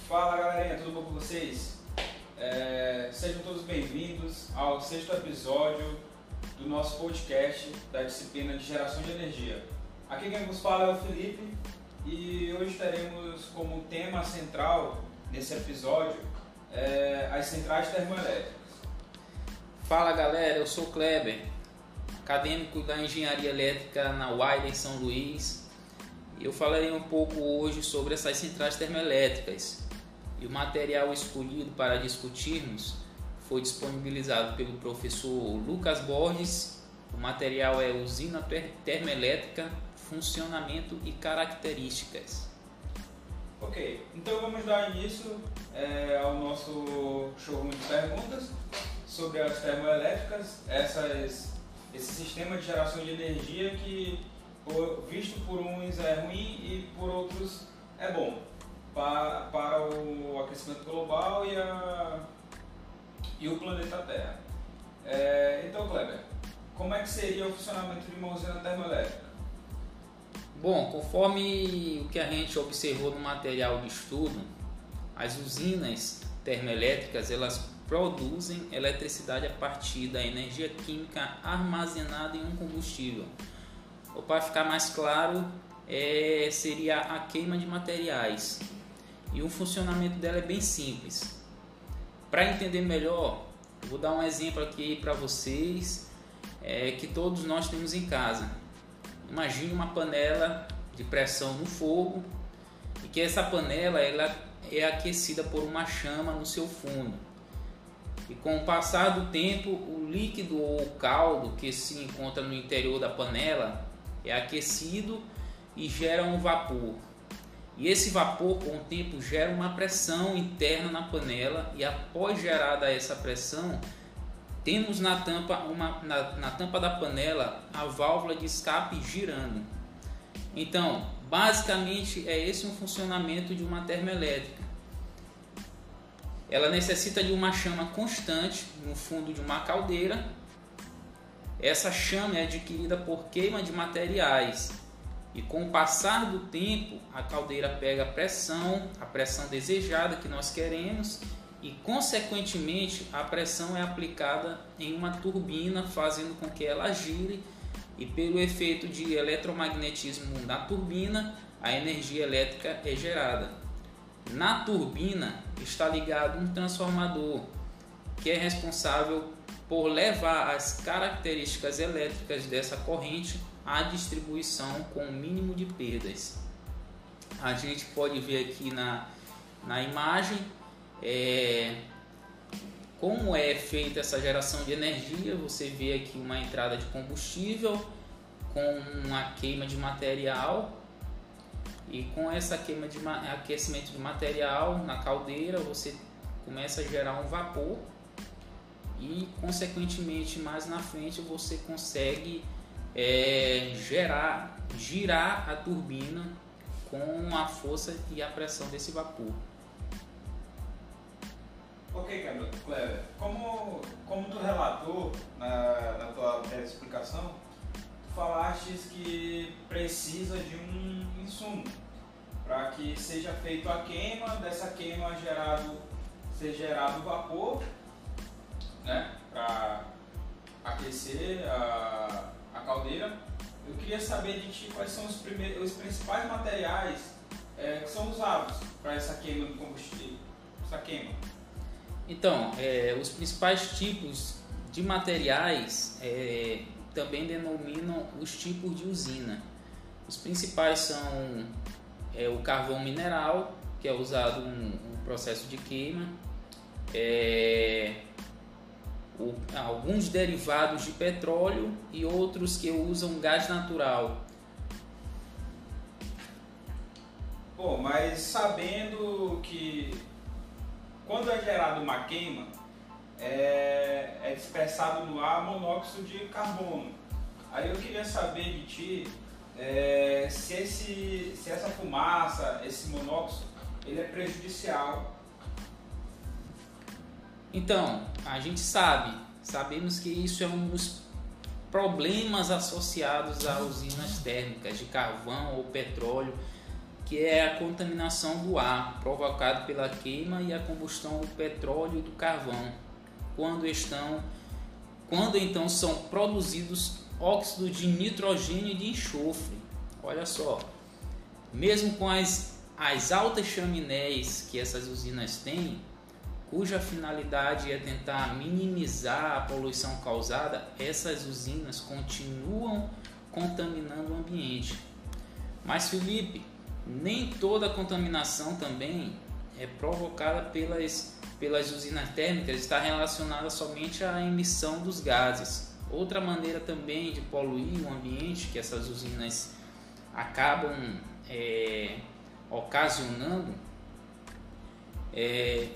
Fala galerinha, tudo bom com vocês? Sejam todos bem-vindos ao 6º episódio do nosso podcast da disciplina de geração de energia. Aqui quem vos fala é o Felipe e hoje teremos como tema central nesse episódio as centrais termoelétricas. Fala galera, eu sou o Kleber, acadêmico da Engenharia Elétrica na UAI em São Luís. Eu falarei um pouco hoje sobre essas centrais termoelétricas. E o material escolhido para discutirmos foi disponibilizado pelo professor Lucas Borges. O material é Usina Termoelétrica, Funcionamento e Características. Ok, então vamos dar início ao nosso showroom de perguntas sobre as termoelétricas, esse sistema de geração de energia que, visto por uns é ruim e por outros é bom para o aquecimento global e o planeta Terra. Então, Kleber, como é que seria o funcionamento de uma usina termoelétrica? Bom, conforme o que a gente observou no material de estudo, as usinas termoelétricas elas produzem eletricidade a partir da energia química armazenada em um combustível. Ou para ficar mais claro, seria a queima de materiais. E o funcionamento dela é bem simples. Para entender melhor, eu vou dar um exemplo aqui para vocês que todos nós temos em casa. Imagine uma panela de pressão no fogo e que essa panela ela é aquecida por uma chama no seu fundo. E com o passar do tempo, o líquido ou o caldo que se encontra no interior da panela é aquecido e gera um vapor. E esse vapor, com o tempo, gera uma pressão interna na panela e após gerada essa pressão, temos na tampa da panela a válvula de escape girando. Então, basicamente é esse um funcionamento de uma termoelétrica. Ela necessita de uma chama constante no fundo de uma caldeira. Essa chama é adquirida por queima de materiais. E com o passar do tempo, a caldeira pega a pressão desejada que nós queremos e, consequentemente, a pressão é aplicada em uma turbina, fazendo com que ela gire e, pelo efeito de eletromagnetismo na turbina, a energia elétrica é gerada. Na turbina está ligado um transformador que é responsável por levar as características elétricas dessa corrente à distribuição com o mínimo de perdas. A gente pode ver aqui na imagem como é feita essa geração de energia. Você vê aqui uma entrada de combustível com uma queima de material. E com essa queima de aquecimento de material na caldeira, você começa a gerar um vapor e, consequentemente, mais na frente você consegue girar a turbina com a força e a pressão desse vapor. Ok, Kleber, como tu relatou na tua breve explicação, tu falaste que precisa de um insumo para que seja feita a queima, dessa queima ser gerado vapor, né, para aquecer a caldeira. Eu queria saber de ti quais são os principais materiais que são usados para essa queima do combustível, essa queima. Então, os principais tipos de materiais também denominam os tipos de usina. Os principais são o carvão mineral, que é usado no processo de queima, alguns derivados de petróleo e outros que usam gás natural. Bom, mas sabendo que quando é gerada uma queima, é dispersado no ar monóxido de carbono. Aí eu queria saber de ti se essa fumaça, esse monóxido, ele é prejudicial. Então, a gente sabemos que isso é um dos problemas associados a usinas térmicas de carvão ou petróleo, que é a contaminação do ar provocada pela queima e a combustão do petróleo e do carvão, quando então são produzidos óxidos de nitrogênio e de enxofre. Olha só, mesmo com as altas chaminés que essas usinas têm, cuja finalidade é tentar minimizar a poluição causada, essas usinas continuam contaminando o ambiente. Mas, Felipe, nem toda a contaminação também é provocada pelas usinas térmicas, está relacionada somente à emissão dos gases. Outra maneira também de poluir o ambiente que essas usinas acabam ocasionando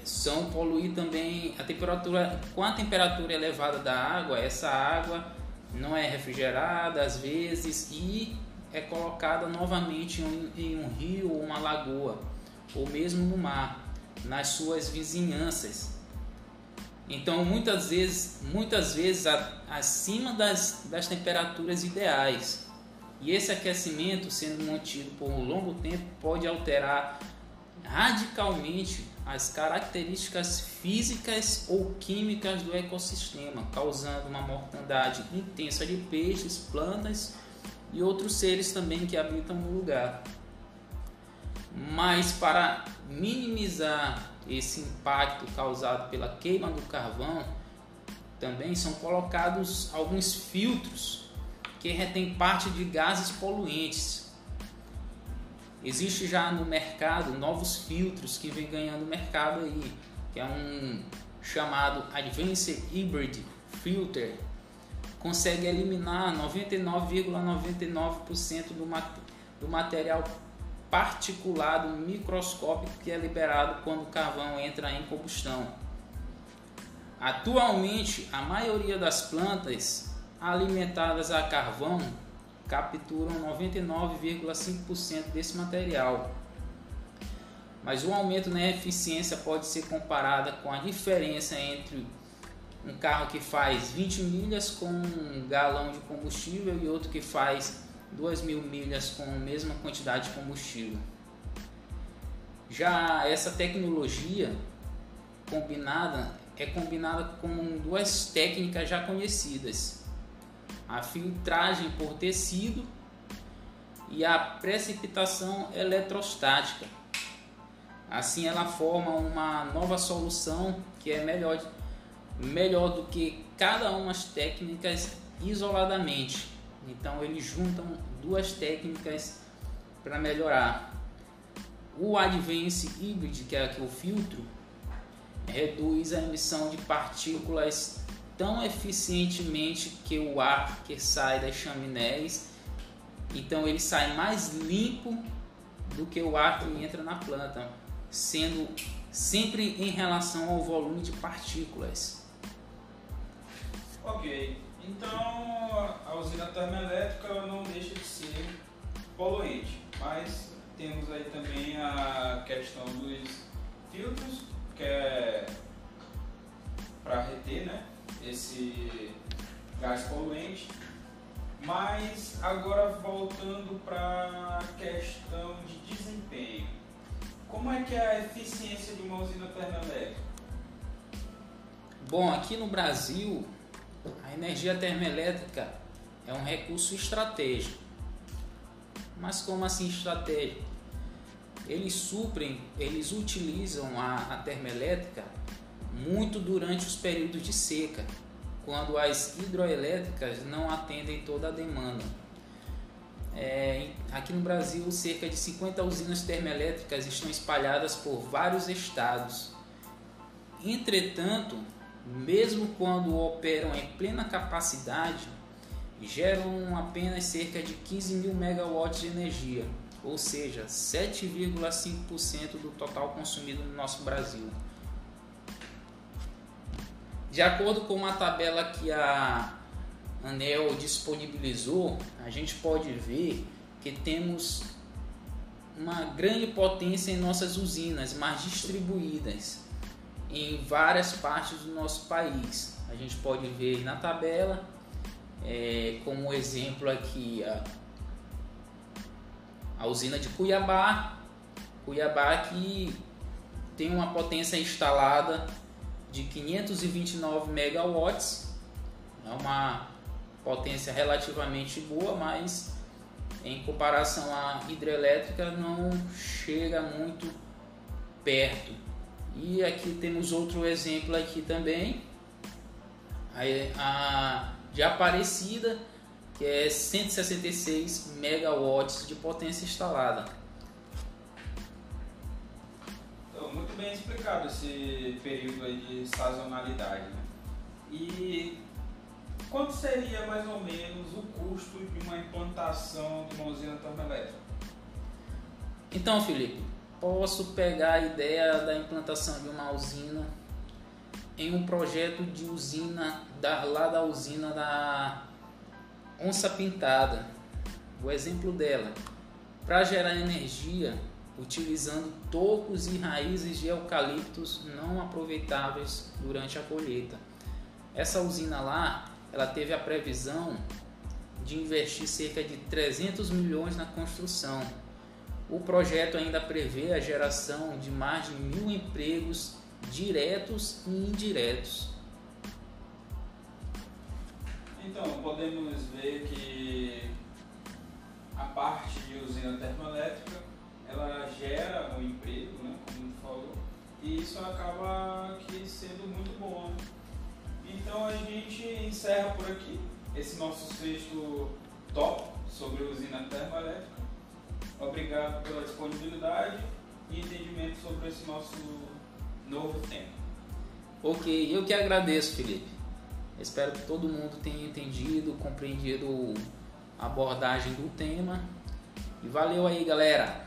são poluir também a temperatura. Com a temperatura elevada da água, essa água não é refrigerada às vezes e é colocada novamente em um rio ou uma lagoa, ou mesmo no mar, nas suas vizinhanças. Então muitas vezes acima das temperaturas ideais. E esse aquecimento, sendo mantido por um longo tempo, pode alterar radicalmente as características físicas ou químicas do ecossistema, causando uma mortandade intensa de peixes, plantas e outros seres também que habitam no lugar. Mas para minimizar esse impacto causado pela queima do carvão, também são colocados alguns filtros que retêm parte de gases poluentes. Existe já no mercado novos filtros que vem ganhando mercado aí, que é um chamado Advanced Hybrid Filter. Consegue eliminar 99,99% do material particulado microscópico que é liberado quando o carvão entra em combustão. Atualmente, a maioria das plantas alimentadas a carvão capturam 99,5% desse material. Mas o aumento na eficiência pode ser comparada com a diferença entre um carro que faz 20 milhas com um galão de combustível e outro que faz 2.000 milhas com a mesma quantidade de combustível. Já essa tecnologia é combinada com duas técnicas já conhecidas: a filtragem por tecido e a precipitação eletrostática. Assim ela forma uma nova solução que é melhor do que cada uma das técnicas isoladamente. Então eles juntam duas técnicas para melhorar. O Advanced Hybrid, que é aqui o filtro, reduz a emissão de partículas tão eficientemente que o ar que sai das chaminés. Então ele sai mais limpo do que o ar que entra na planta, sendo sempre em relação ao volume de partículas. Ok, então a usina termoelétrica não deixa de ser poluente, mas temos aí também a questão dos filtros, que é para reter, né, esse gás poluente. Mas agora voltando para a questão de desempenho, como é que é a eficiência de uma usina termoelétrica? Bom, aqui no Brasil, a energia termoelétrica é um recurso estratégico. Mas como assim estratégico? Eles utilizam a termoelétrica muito durante os períodos de seca, quando as hidroelétricas não atendem toda a demanda. Aqui no Brasil, cerca de 50 usinas termoelétricas estão espalhadas por vários estados. Entretanto, mesmo quando operam em plena capacidade, geram apenas cerca de 15 mil megawatts de energia, ou seja, 7,5% do total consumido no nosso Brasil. De acordo com uma tabela que a ANEEL disponibilizou, a gente pode ver que temos uma grande potência em nossas usinas, mais distribuídas em várias partes do nosso país. A gente pode ver na tabela, como exemplo aqui, a usina de Cuiabá, Cuiabá, que tem uma potência instalada de 529 megawatts, é uma potência relativamente boa, mas em comparação à hidrelétrica não chega muito perto. E aqui temos outro exemplo aqui também, a de Aparecida, que é 166 megawatts de potência instalada. Então, muito bem explicado esse período aí de sazonalidade, né? E quanto seria mais ou menos o custo de uma implantação de uma usina termoelétrica? Então, Felipe, posso pegar a ideia da implantação de uma usina em um projeto de usina lá da usina da Onça Pintada. O exemplo dela, para gerar energia utilizando tocos e raízes de eucaliptos não aproveitáveis durante a colheita. Essa usina lá, ela teve a previsão de investir cerca de 300 milhões na construção. O projeto ainda prevê a geração de mais de 1.000 empregos diretos e indiretos. Então, podemos ver que a parte de usina termoelétrica, ela gera um emprego, né, como tu falou, e isso acaba aqui sendo muito bom, né? Então a gente encerra por aqui esse nosso sexto top sobre usina termoelétrica. Obrigado pela disponibilidade e entendimento sobre esse nosso novo tema. Ok, eu que agradeço, Felipe. Espero que todo mundo tenha entendido, compreendido a abordagem do tema. E valeu aí, galera!